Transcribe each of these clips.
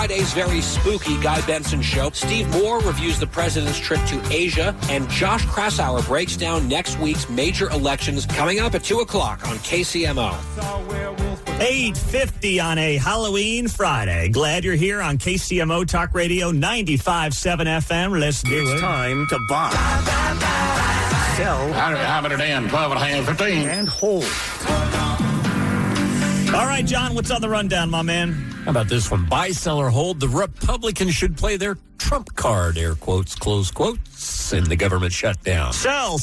Friday's very spooky Guy Benson show. Steve Moore reviews the president's trip to Asia, and Josh Krausauer breaks down next week's major elections coming up at 2 o'clock on KCMO. 8:50 on a Halloween Friday. Glad you're here on KCMO Talk Radio 95.7 FM. Let's do it. It's time to buy, sell, how about it in 12 and a half, 15, and hold. All right, John, what's on the rundown, my man? How about this one? Buy, sell, or hold. The Republicans should play their Trump card, air quotes, close quotes, in the government shutdown. Sell.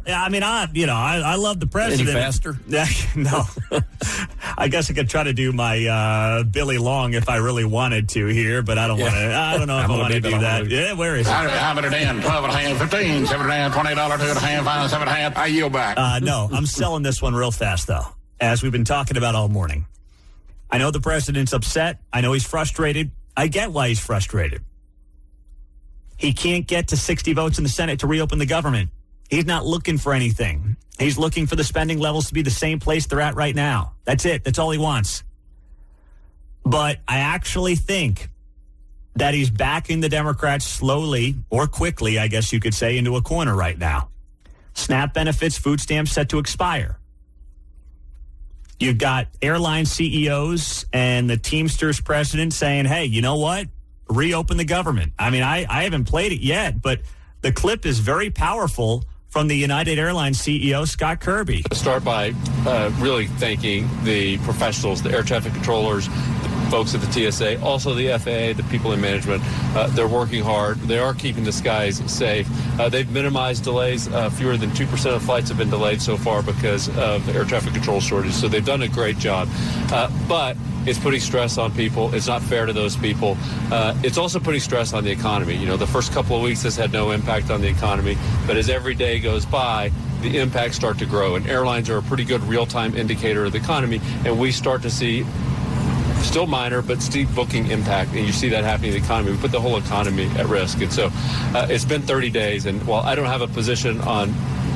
Yeah, I mean, I love the president. Any faster? No. I guess I could try to do my Billy Long if I really wanted to here, but I don't want to. I don't know if I want to do that. Yeah, where is it? How about it in 12 and a half, 15, 7 and a half, $20, 2 and a half, 5, 7 and a half. I yield back. No, I'm selling this one real fast, though, as we've been talking about all morning. I know the president's upset. I know he's frustrated. I get why he's frustrated. He can't get to 60 votes in the Senate to reopen the government. He's not looking for anything. He's looking for the spending levels to be the same place they're at right now. That's it. That's all he wants. But I actually think that he's backing the Democrats slowly, or quickly, I guess you could say, into a corner right now. SNAP benefits, food stamps set to expire. You've got airline CEOs and the Teamsters president saying, hey, you know what? Reopen the government. I mean, I haven't played it yet, but the clip is very powerful from the United Airlines CEO, Scott Kirby. Start by really thanking the professionals, the air traffic controllers, the folks at the TSA, also the FAA, the people in management. They're working hard. They are keeping the skies safe. They've minimized delays. Fewer than 2% of flights have been delayed so far because of the air traffic control shortage. So they've done a great job. But it's putting stress on people. It's not fair to those people. It's also putting stress on the economy. You know, the first couple of weeks, this had no impact on the economy. But as every day goes by, the impacts start to grow. And airlines are a pretty good real-time indicator of the economy. And we start to see still minor, but steep booking impact, and you see that happening in the economy. We put the whole economy at risk. And so it's been 30 days, and while I don't have a position on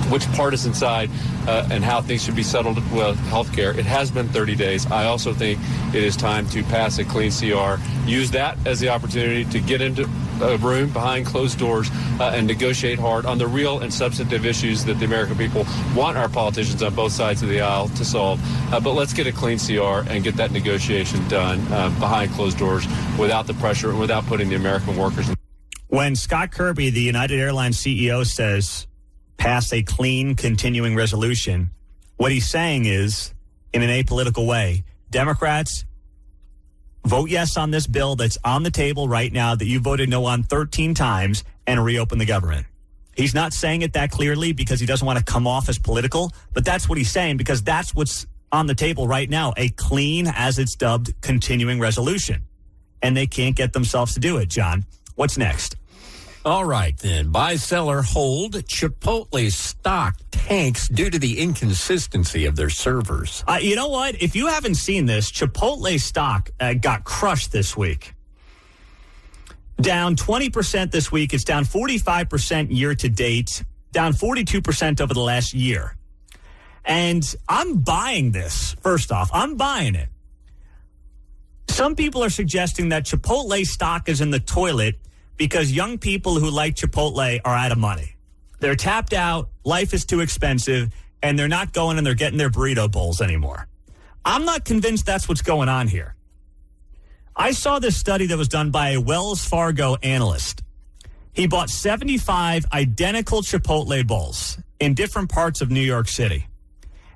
which partisan side and how things should be settled with health care, it has been 30 days. I also think it is time to pass a clean CR, use that as the opportunity to get into a room behind closed doors and negotiate hard on the real and substantive issues that the American people want our politicians on both sides of the aisle to solve. But let's get a clean CR and get that negotiation done behind closed doors without the pressure and without putting the American workers in. When Scott Kirby, the United Airlines CEO, says pass a clean continuing resolution, what he's saying is, in an apolitical way, Democrats, vote yes on this bill that's on the table right now that you voted no on 13 times and reopen the government. He's not saying it that clearly because he doesn't want to come off as political, but that's what he's saying because that's what's on the table right now, a clean, as it's dubbed, continuing resolution. And they can't get themselves to do it, John. What's next? All right, then. Buy, sell, or hold. Chipotle stock tanks due to the inconsistency of their servers. You know what? If you haven't seen this, Chipotle stock got crushed this week. Down 20% this week. It's down 45% year to date, down 42% over the last year. And I'm buying this, first off. I'm buying it. Some people are suggesting that Chipotle stock is in the toilet because young people who like Chipotle are out of money. They're tapped out, life is too expensive, and they're not going and they're getting their burrito bowls anymore. I'm not convinced that's what's going on here. I saw this study that was done by a Wells Fargo analyst. He bought 75 identical Chipotle bowls in different parts of New York City,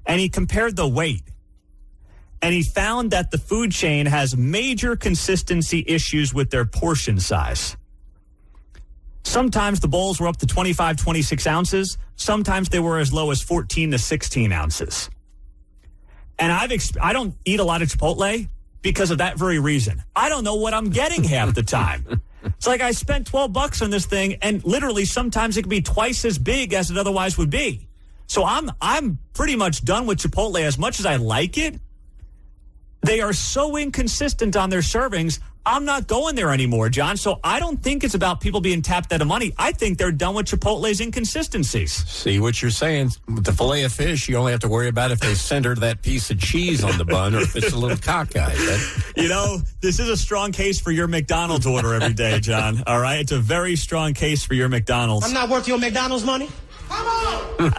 and he compared the weight. And he found that the food chain has major consistency issues with their portion size. Sometimes the bowls were up to 25, 26 ounces. Sometimes they were as low as 14 to 16 ounces. And I don't eat a lot of Chipotle because of that very reason. I don't know what I'm getting half the time. It's like I spent $12 on this thing, and literally sometimes it can be twice as big as it otherwise would be. So I'm pretty much done with Chipotle. As much as I like it, they are so inconsistent on their servings. I'm not going there anymore, John. So I don't think it's about people being tapped out of money. I think they're done with Chipotle's inconsistencies. See what you're saying? With the filet of fish, you only have to worry about if they center that piece of cheese on the bun or if it's a little cockeyed. This is a strong case for your McDonald's order every day, John. All right? It's a very strong case for your McDonald's. I'm not worth your McDonald's money. Come on!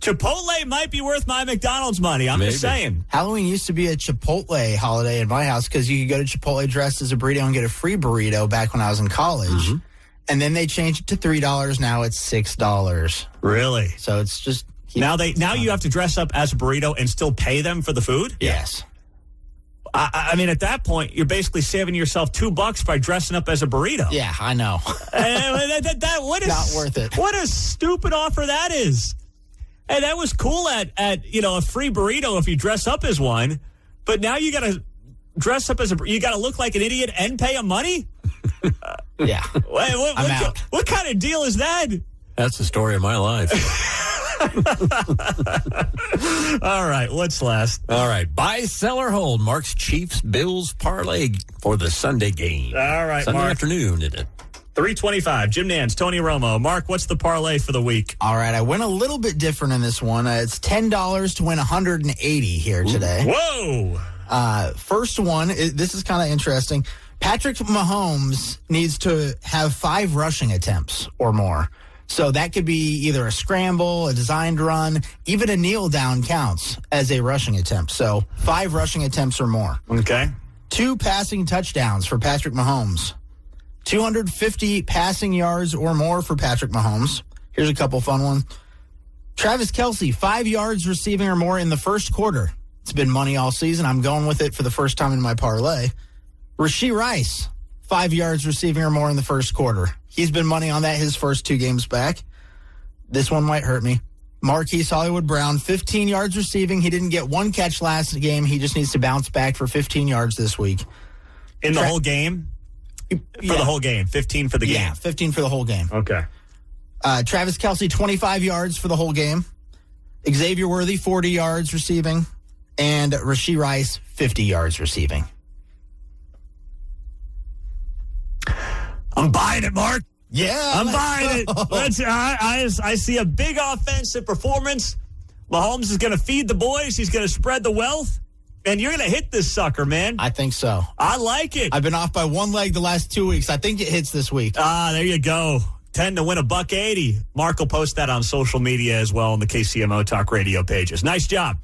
Chipotle might be worth my McDonald's money. I'm just saying. Halloween used to be a Chipotle holiday in my house because you could go to Chipotle dressed as a burrito and get a free burrito back when I was in college. Mm-hmm. And then they changed it to $3. Now it's $6. Really? So it's just... Now you have to dress up as a burrito and still pay them for the food? Yes. I mean, at that point, you're basically saving yourself $2 by dressing up as a burrito. Yeah, I know. Not worth it. What a stupid offer that is. And that was cool at a free burrito if you dress up as one. But now you got to dress up as you got to look like an idiot and pay them money? Yeah. I'm out. What kind of deal is that? That's the story of my life. All right, what's last? All right, buy, sell, or hold. Mark's Chiefs Bills parlay for the Sunday game. All right, Sunday Mark. afternoon, isn't it? 325. Jim Nance, Tony Romo. Mark, what's the parlay for the week? All right, I went a little bit different in this one. It's $10 to win $180 here today. Whoa! First one, this is kind of interesting. Patrick Mahomes needs to have 5 rushing attempts or more. So that could be either a scramble, a designed run, even a kneel down counts as a rushing attempt. So 5 rushing attempts or more. Okay. 2 passing touchdowns for Patrick Mahomes. 250 passing yards or more for Patrick Mahomes. Here's a couple fun ones. Travis Kelce, 5 yards receiving or more in the first quarter. It's been money all season. I'm going with it for the first time in my parlay. Rashee Rice, 5 yards receiving or more in the first quarter. He's been money on that his first 2 games back. This one might hurt me. Marquise Hollywood Brown, 15 yards receiving. He didn't get 1 catch last game. He just needs to bounce back for 15 yards this week. In the whole game? For the whole game. 15 for the game. Yeah, 15 for the whole game. Okay. Travis Kelce, 25 yards for the whole game. Xavier Worthy, 40 yards receiving. And Rashee Rice, 50 yards receiving. I'm buying it, Mark. Yeah. I'm buying it. I see a big offensive performance. Mahomes is going to feed the boys. He's going to spread the wealth. And you're going to hit this sucker, man. I think so. I like it. I've been off by 1 leg the last 2 weeks. I think it hits this week. There you go. 10 to win $180. Mark will post that on social media as well on the KCMO Talk Radio pages. Nice job.